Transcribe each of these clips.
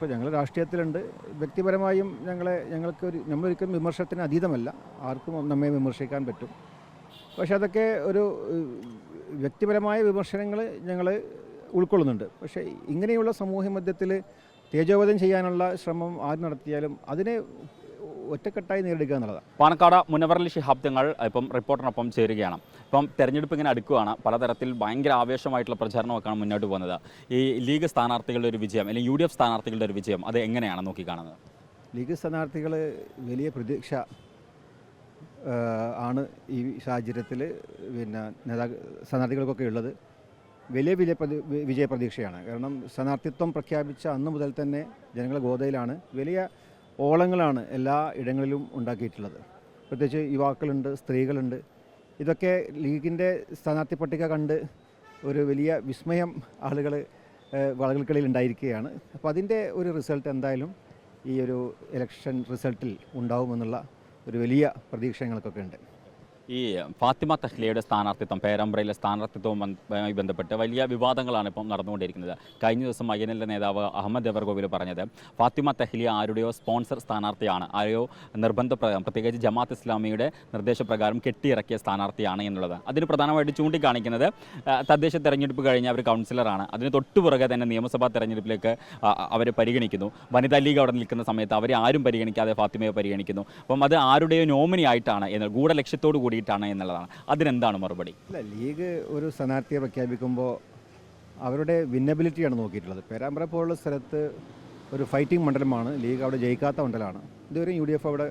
ഇപ്പോൾ ഞങ്ങൾ രാഷ്ട്രീയത്തിലുണ്ട്. വ്യക്തിപരമായും നമ്മളൊരിക്കലും വിമർശനത്തിന് അതീതമല്ല. ആർക്കും നമ്മെ വിമർശിക്കാൻ പറ്റും. പക്ഷേ അതൊക്കെ ഒരു വ്യക്തിപരമായ വിമർശനങ്ങൾ ഞങ്ങൾ ഉൾക്കൊള്ളുന്നുണ്ട്. പക്ഷേ ഇങ്ങനെയുള്ള സമൂഹ മധ്യത്തിൽ തേജോവധം ചെയ്യാനുള്ള ശ്രമം ആര് നടത്തിയാലും അതിനെ ഒറ്റക്കെട്ടായി നേരിടുക എന്നുള്ളതാണ്. പാണക്കാട് മുനവറലി ശിഹാബ് തങ്ങൾ ഇപ്പം റിപ്പോർട്ടറിനൊപ്പം ചേരുകയാണ്. ഇപ്പം തെരഞ്ഞെടുപ്പ് ഇങ്ങനെ അടുക്കുകയാണ്. പലതരത്തിൽ ഭയങ്കര ആവേശമായിട്ടുള്ള പ്രചാരണമൊക്കെയാണ് മുന്നോട്ട് പോകുന്നത്. ഈ ലീഗ് സ്ഥാനാർത്ഥികളുടെ ഒരു വിജയം അല്ലെങ്കിൽ UDF സ്ഥാനാർത്ഥികളുടെ ഒരു വിജയം അത് എങ്ങനെയാണ് നോക്കിക്കാണുന്നത്? ലീഗ് സ്ഥാനാർത്ഥികൾ വലിയ പ്രതീക്ഷ ആണ് ഈ സാഹചര്യത്തിൽ സ്ഥാനാർത്ഥികൾക്കൊക്കെ ഉള്ളത്. വലിയ വിജയ പ്രതീക്ഷയാണ്. കാരണം സ്ഥാനാർത്ഥിത്വം പ്രഖ്യാപിച്ച അന്ന് മുതൽ തന്നെ ജനങ്ങളെ ഗോതയിലാണ്. വലിയ ഓളങ്ങളാണ് എല്ലാ ഇടങ്ങളിലും ഉണ്ടാക്കിയിട്ടുള്ളത്. പ്രത്യേകിച്ച് യുവാക്കളുണ്ട്, സ്ത്രീകളുണ്ട്. ഇതൊക്കെ ലീഗിൻ്റെ സ്ഥാനാർത്ഥി പട്ടിക കണ്ട് ഒരു വലിയ വിസ്മയം ആളുകൾക്കിടയിൽ ഉണ്ടായിരിക്കുകയാണ്. അപ്പോൾ അതിൻ്റെ ഒരു റിസൾട്ട് എന്തായാലും ഈ ഒരു ഇലക്ഷൻ റിസൾട്ടിൽ ഉണ്ടാവുമെന്നുള്ള ഒരു വലിയ പ്രതീക്ഷ ഞങ്ങൾക്കൊക്കെ ഉണ്ട്. ഈ ഫാത്തിമ തഹ്ലിയയുടെ സ്ഥാനാർത്ഥിത്വം, പേരമ്പ്രയിലെ സ്ഥാനാർത്ഥിത്വവുമായി ബന്ധപ്പെട്ട് വലിയ വിവാദങ്ങളാണ് ഇപ്പം നടന്നുകൊണ്ടിരിക്കുന്നത്. കഴിഞ്ഞ ദിവസം INL നേതാവ് അഹമ്മദ് ദേവർകോവിൽ പറഞ്ഞത് ഫാത്തിമ തഹ്ലിയ ആരുടെയോ സ്പോൺസർ സ്ഥാനാർത്ഥിയാണ്, ആരെയോ പ്രത്യേകിച്ച് ജമാഅത്ത് ഇസ്ലാമിയുടെ നിർദ്ദേശപ്രകാരം കെട്ടിയിറക്കിയ സ്ഥാനാർത്ഥിയാണ് എന്നുള്ളത്. അതിന് പ്രധാനമായിട്ട് ചൂണ്ടിക്കാണിക്കുന്നത് തദ്ദേശ തെരഞ്ഞെടുപ്പ് കഴിഞ്ഞ അവർ കൗൺസിലറാണ്. അതിന് തൊട്ടുപുറകെ തന്നെ നിയമസഭാ തെരഞ്ഞെടുപ്പിലേക്ക് അവർ പരിഗണിക്കുന്നു. വനിതാ ലീഗ് അവിടെ നിൽക്കുന്ന സമയത്ത് അവരെ ആരും പരിഗണിക്കാതെ ഫാത്തിമയെ പരിഗണിക്കുന്നു. അപ്പം അത് ആരുടെയോ നോമിനി ആയിട്ടാണ് എന്നത് ഗൂഢലക്ഷ്യത്തോടു കൂടിയിട്ടാണ് എന്നുള്ളതാണ്. അതിനെന്താണ് മറുപടി? അല്ല, ലീഗ് ഒരു സ്ഥാനാർത്ഥിയെ പ്രഖ്യാപിക്കുമ്പോൾ അവരുടെ വിന്നബിലിറ്റിയാണ് നോക്കിയിട്ടുള്ളത്. പേരാമ്പ്ര പോലുള്ള സ്ഥലത്ത് ഒരു ഫൈറ്റിംഗ് മണ്ഡലമാണ്. ലീഗ് അവിടെ ജയിക്കാത്ത മണ്ഡലമാണ്. ഇതുവരെ UDF അവിടെ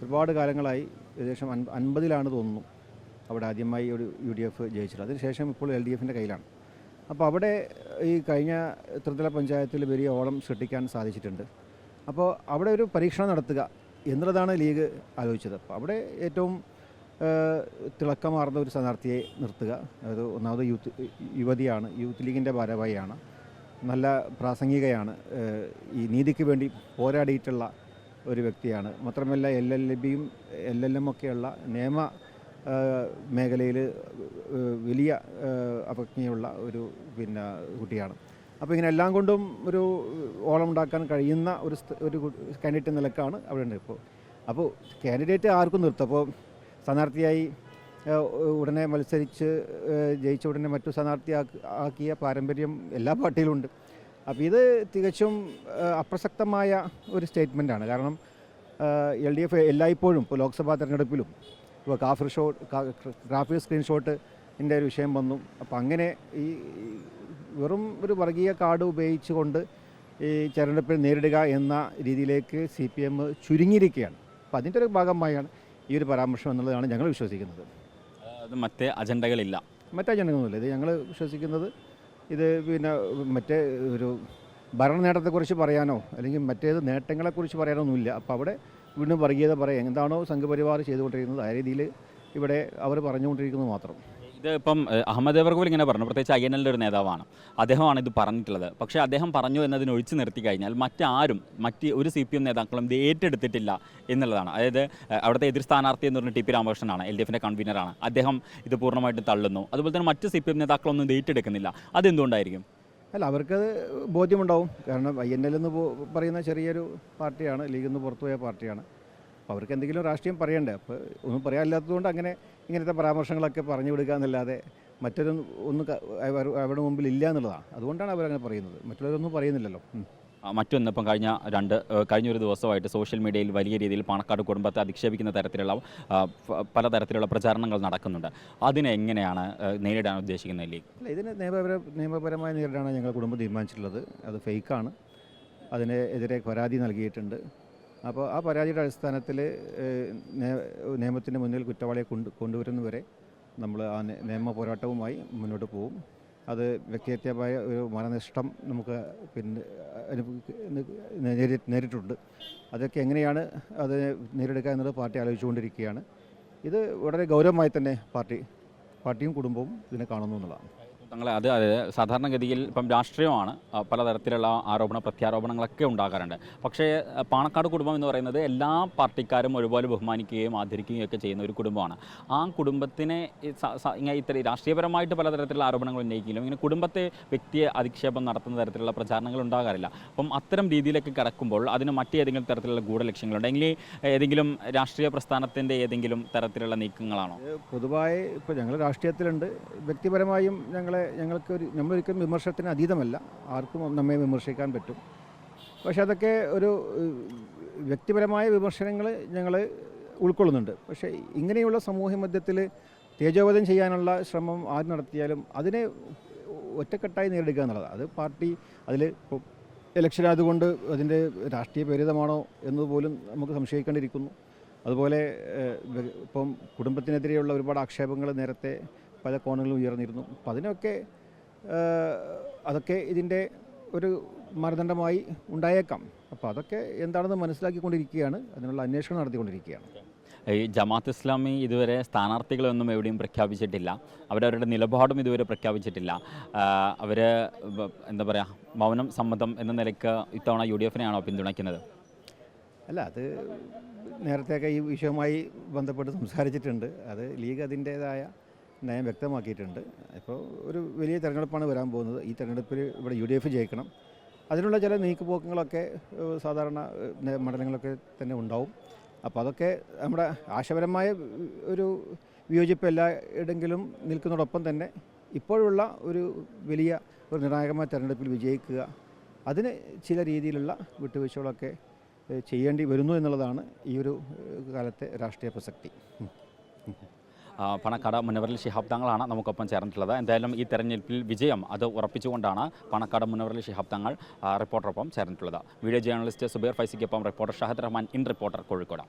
ഒരുപാട് കാലങ്ങളായി, ഏകദേശം 50-ലാണ് തോന്നുന്നു അവിടെ ആദ്യമായി ഒരു UDF ജയിച്ചിട്ടുള്ളത്. അതിനുശേഷം ഇപ്പോൾ LDFൻ്റെ കയ്യിലാണ്. അപ്പോൾ അവിടെ ഈ കഴിഞ്ഞ ത്രിതല പഞ്ചായത്തിൽ വലിയ ഓളം സൃഷ്ടിക്കാൻ സാധിച്ചിട്ടുണ്ട്. അപ്പോൾ അവിടെ ഒരു പരീക്ഷണം നടത്തുക എന്നുള്ളതാണ് ലീഗ് ആലോചിച്ചത്. അപ്പോൾ അവിടെ ഏറ്റവും തിളക്കമാർന്ന ഒരു സ്ഥാനാർത്ഥിയെ നിർത്തുക. അത് ഒന്നാമത് യുവതിയാണ്, യൂത്ത് ലീഗിൻ്റെ ഭാരവാഹിയാണ്, നല്ല പ്രാസംഗികയാണ്, ഈ നീതിക്ക് വേണ്ടി പോരാടിയിട്ടുള്ള ഒരു വ്യക്തിയാണ്. മാത്രമല്ല LLBയും LLM ഒക്കെയുള്ള നിയമ മേഖലയിൽ വലിയ അപജ്ഞയുള്ള ഒരു കുട്ടിയാണ്. അപ്പോൾ ഇങ്ങനെ എല്ലാം കൊണ്ടും ഒരു ഓളം ഉണ്ടാക്കാൻ കഴിയുന്ന ഒരു കാൻഡിഡേറ്റ് നിലക്കാണ് അവിടെ ഉണ്ട് ഇപ്പോൾ. അപ്പോൾ കാൻഡിഡേറ്റ് ആർക്കും നിർത്തും. അപ്പോൾ സ്ഥാനാർത്ഥിയായി ഉടനെ മത്സരിച്ച് ജയിച്ച ഉടനെ മറ്റു സ്ഥാനാർത്ഥിയാക്കിയ പാരമ്പര്യം എല്ലാ പാർട്ടിയിലുമുണ്ട്. അപ്പോൾ ഇത് തികച്ചും അപ്രസക്തമായ ഒരു സ്റ്റേറ്റ്മെൻറ്റാണ്. കാരണം LDF എല്ലായ്പ്പോഴും ഇപ്പോൾ ലോക്സഭാ തെരഞ്ഞെടുപ്പിലും ഇപ്പോൾ ഗ്രാഫിക് സ്ക്രീൻഷോട്ടിൻ്റെ ഒരു വിഷയം വന്നു. അപ്പോൾ അങ്ങനെ ഈ വെറും ഒരു വർഗീയ കാർഡ് ഉപയോഗിച്ചുകൊണ്ട് ഈ തെരഞ്ഞെടുപ്പിൽ നേരിടുക എന്ന രീതിയിലേക്ക് CPM ചുരുങ്ങിയിരിക്കുകയാണ്. അപ്പോൾ അതിൻ്റെ ഒരു ഭാഗമായാണ് ഈ ഒരു പരാമർശം എന്നുള്ളതാണ് ഞങ്ങൾ വിശ്വസിക്കുന്നത്. അത് മറ്റേ അജണ്ടകളില്ല, മറ്റേ അജണ്ടകളൊന്നുമില്ല. ഇത് ഞങ്ങൾ വിശ്വസിക്കുന്നത് ഇത് മറ്റേ ഒരു ഭരണ നേട്ടത്തെക്കുറിച്ച് പറയാനോ അല്ലെങ്കിൽ മറ്റേത് നേട്ടങ്ങളെക്കുറിച്ച് പറയാനോ ഒന്നുമില്ല. അപ്പോൾ അവിടെ വീണ്ടും വർഗീയത പറയാം. എന്താണോ സംഘപരിവാർ ചെയ്തുകൊണ്ടിരിക്കുന്നത് ആ രീതിയിൽ ഇവിടെ അവർ പറഞ്ഞുകൊണ്ടിരിക്കുന്നത് മാത്രം. ഇത് ഇപ്പം അഹമ്മദ് ദേവർകോവിൽ ഇങ്ങനെ പറഞ്ഞു, പ്രത്യേകിച്ച് INLൻ്റെ ഒരു നേതാവാണ്, അദ്ദേഹമാണ് ഇത് പറഞ്ഞിട്ടുള്ളത്. പക്ഷേ അദ്ദേഹം പറഞ്ഞു എന്നതിന് ഒഴിച്ചു നിർത്തി കഴിഞ്ഞാൽ മറ്റ് ഒരു CPM നേതാക്കളും ഇത് ഏറ്റെടുത്തിട്ടില്ല എന്നുള്ളതാണ്. അതായത് അവിടുത്തെ എതിർ സ്ഥാനാർത്ഥി എന്ന് പറഞ്ഞ TP രാമകൃഷ്ണനാണ്, LDFൻ്റെ കൺവീനറാണ്. അദ്ദേഹം ഇത് പൂർണ്ണമായിട്ടും തള്ളുന്നു. അതുപോലെ തന്നെ മറ്റ് CPM നേതാക്കളൊന്നും ഇത് ഏറ്റെടുക്കുന്നില്ല. അതെന്തുകൊണ്ടായിരിക്കും? അല്ല, അവർക്കത് ബോധ്യമുണ്ടാവും. കാരണം INL എന്ന് പറയുന്ന ചെറിയൊരു പാർട്ടിയാണ്, ലീഗിൽ നിന്ന് പുറത്തുപോയ പാർട്ടിയാണ്. അപ്പോൾ അവർക്ക് എന്തെങ്കിലും രാഷ്ട്രീയം പറയണ്ടേ. അപ്പോൾ ഒന്നും പറയാനില്ലാത്തതുകൊണ്ട് ഇങ്ങനത്തെ പരാമർശങ്ങളൊക്കെ പറഞ്ഞു വിടുക എന്നല്ലാതെ ഒന്നും അവരുടെ മുമ്പിൽ ഇല്ല എന്നുള്ളതാണ്. അതുകൊണ്ടാണ് അവരങ്ങനെ പറയുന്നത്. മറ്റുള്ളവരൊന്നും പറയുന്നില്ലല്ലോ. മറ്റൊന്ന് ഇപ്പം കഴിഞ്ഞൊരു ദിവസമായിട്ട് സോഷ്യൽ മീഡിയയിൽ വലിയ രീതിയിൽ പാണക്കാട് കുടുംബത്തെ അധിക്ഷേപിക്കുന്ന തരത്തിലുള്ള പലതരത്തിലുള്ള പ്രചാരണങ്ങൾ നടക്കുന്നുണ്ട്. അതിനെ എങ്ങനെയാണ് നേരിടാൻ ഉദ്ദേശിക്കുന്നത് ലീഗ്? അല്ല, ഇതിന് നിയമപരമായി നേരിടാനാണ് ഞങ്ങൾ കുടുംബം തീരുമാനിച്ചിട്ടുള്ളത്. അത് ഫേക്കാണ്. അതിനെതിരെ പരാതി നൽകിയിട്ടുണ്ട്. അപ്പോൾ ആ പരാതിയുടെ അടിസ്ഥാനത്തിൽ നിയമത്തിൻ്റെ മുന്നിൽ കുറ്റവാളിയെ കൊണ്ടുവരുന്നവരെ നമ്മൾ ആ നിയമ പോരാട്ടവുമായി മുന്നോട്ട് പോകും. അത് വ്യക്തിഹത്യമായ ഒരു മനനഷ്ടം നമുക്ക് നേരിട്ടുണ്ട്. അതൊക്കെ എങ്ങനെയാണ് അത് നേരിടുക എന്നത് പാർട്ടി ആലോചിച്ചുകൊണ്ടിരിക്കുകയാണ്. ഇത് വളരെ ഗൗരവമായി തന്നെ പാർട്ടിയും കുടുംബവും ഇതിനെ കാണുന്നു എന്നുള്ളതാണ്. തങ്ങളെ അത് സാധാരണഗതിയിൽ ഇപ്പം രാഷ്ട്രീയമാണ് പലതരത്തിലുള്ള ആരോപണ പ്രത്യാരോപണങ്ങളൊക്കെ ഉണ്ടാകാറുണ്ട്. പക്ഷേ പാണക്കാട് കുടുംബം എന്ന് പറയുന്നത് എല്ലാ പാർട്ടിക്കാരും ഒരുപോലെ ബഹുമാനിക്കുകയും ആദരിക്കുകയും ഒക്കെ ചെയ്യുന്ന ഒരു കുടുംബമാണ്. ആ കുടുംബത്തിനെ ഇങ്ങനെ ഇത്ര രാഷ്ട്രീയപരമായിട്ട് പലതരത്തിലുള്ള ആരോപണങ്ങൾ ഉന്നയിക്കുകയും ഇങ്ങനെ കുടുംബത്തെ വ്യക്തിയെ അധിക്ഷേപം നടത്തുന്ന തരത്തിലുള്ള പ്രചാരണങ്ങൾ ഉണ്ടാകാറില്ല. അപ്പം അത്തരം രീതിയിലേക്ക് കടക്കുമ്പോൾ അതിന് മറ്റേതെങ്കിലും തരത്തിലുള്ള ഗൂഢലക്ഷ്യങ്ങളുണ്ട്, അല്ലെങ്കിൽ ഏതെങ്കിലും രാഷ്ട്രീയ പ്രസ്ഥാനത്തിൻ്റെ ഏതെങ്കിലും തരത്തിലുള്ള നീക്കങ്ങളാണോ? പൊതുവായി ഇപ്പോൾ ഞങ്ങൾ രാഷ്ട്രീയത്തിലുണ്ട്. വ്യക്തിപരമായും നമ്മളൊരിക്കലും വിമർശനത്തിന് അതീതമല്ല. ആർക്കും നമ്മെ വിമർശിക്കാൻ പറ്റും. പക്ഷെ അതൊക്കെ ഒരു വ്യക്തിപരമായ വിമർശനങ്ങൾ ഞങ്ങൾ ഉൾക്കൊള്ളുന്നുണ്ട്. പക്ഷേ ഇങ്ങനെയുള്ള സമൂഹ മധ്യത്തിൽ തേജോവധം ചെയ്യാനുള്ള ശ്രമം ആര് നടത്തിയാലും അതിനെ ഒറ്റക്കെട്ടായി നേരിടുക എന്നുള്ളതാണ്. അത് പാർട്ടി അതിൽ ഇപ്പോൾ ഇലക്ഷൻ ആയതുകൊണ്ട് അതിൻ്റെ രാഷ്ട്രീയ പ്രേരിതമാണോ എന്നതുപോലും നമുക്ക് സംശയിക്കേണ്ടിയിരിക്കുന്നു. അതുപോലെ ഇപ്പം കുടുംബത്തിനെതിരെയുള്ള ഒരുപാട് ആക്ഷേപങ്ങൾ നേരത്തെ പല കോണുകളിലും ഉയർന്നിരുന്നു. അപ്പം അതൊക്കെ ഇതിൻ്റെ ഒരു മാനദണ്ഡമായി ഉണ്ടായേക്കാം. അപ്പോൾ അതൊക്കെ എന്താണെന്ന് മനസ്സിലാക്കിക്കൊണ്ടിരിക്കുകയാണ്, അതിനുള്ള അന്വേഷണം നടത്തിക്കൊണ്ടിരിക്കുകയാണ്. ഈ ജമാഅത്ത് ഇസ്ലാമി ഇതുവരെ സ്ഥാനാർത്ഥികളൊന്നും എവിടെയും പ്രഖ്യാപിച്ചിട്ടില്ല. അവരവരുടെ നിലപാടും ഇതുവരെ പ്രഖ്യാപിച്ചിട്ടില്ല. അവർ എന്താ പറയുക, മൗനം സമ്മതം എന്ന നിലയ്ക്ക് ഇത്തവണ UDF നെയാണോ പിന്തുണയ്ക്കുന്നത്? അല്ല, അത് നേരത്തെയൊക്കെ ഈ വിഷയവുമായി ബന്ധപ്പെട്ട് സംസാരിച്ചിട്ടുണ്ട്. അത് ലീഗ് അതിൻ്റേതായ നയം വ്യക്തമാക്കിയിട്ടുണ്ട്. ഇപ്പോൾ ഒരു വലിയ തെരഞ്ഞെടുപ്പാണ് വരാൻ പോകുന്നത്. ഈ തെരഞ്ഞെടുപ്പിൽ ഇവിടെ UDF ജയിക്കണം. അതിനുള്ള ചില നീക്കുപോക്കങ്ങളൊക്കെ സാധാരണ മണ്ഡലങ്ങളൊക്കെ തന്നെ ഉണ്ടാവും. അപ്പോൾ അതൊക്കെ നമ്മുടെ ആശയപരമായ ഒരു വിയോജിപ്പ് എല്ലായിടെങ്കിലും നിൽക്കുന്നതോടൊപ്പം തന്നെ ഇപ്പോഴുള്ള ഒരു വലിയ ഒരു നിർണായകമായ തെരഞ്ഞെടുപ്പിൽ വിജയിക്കുക, അതിന് ചില രീതിയിലുള്ള വിട്ടുവീഴ്ചകളൊക്കെ ചെയ്യേണ്ടി വരുന്നു എന്നുള്ളതാണ് ഈ ഒരു കാലത്തെ രാഷ്ട്രീയ പ്രസക്തി. പണക്കാട് മുനവറിൽ ശിഹാബ് തങ്ങളാണ് നമുക്കൊപ്പം ചേർന്നിട്ടുള്ളത്. എന്തായാലും ഈ തെരഞ്ഞെടുപ്പിൽ വിജയം അത് ഉറപ്പിച്ചുകൊണ്ടാണ് പണക്കാട് മുനവറിൽ ശിഹാബ് തങ്ങൾ റിപ്പോർട്ടറൊപ്പം ചേർന്നിട്ടുള്ളത്. വീഡിയോ ജേർണലിസ്റ്റ് സുബൈർ ഫൈസിക്കൊപ്പം reporter Shahad Rahman, in reporter, Kozhikode.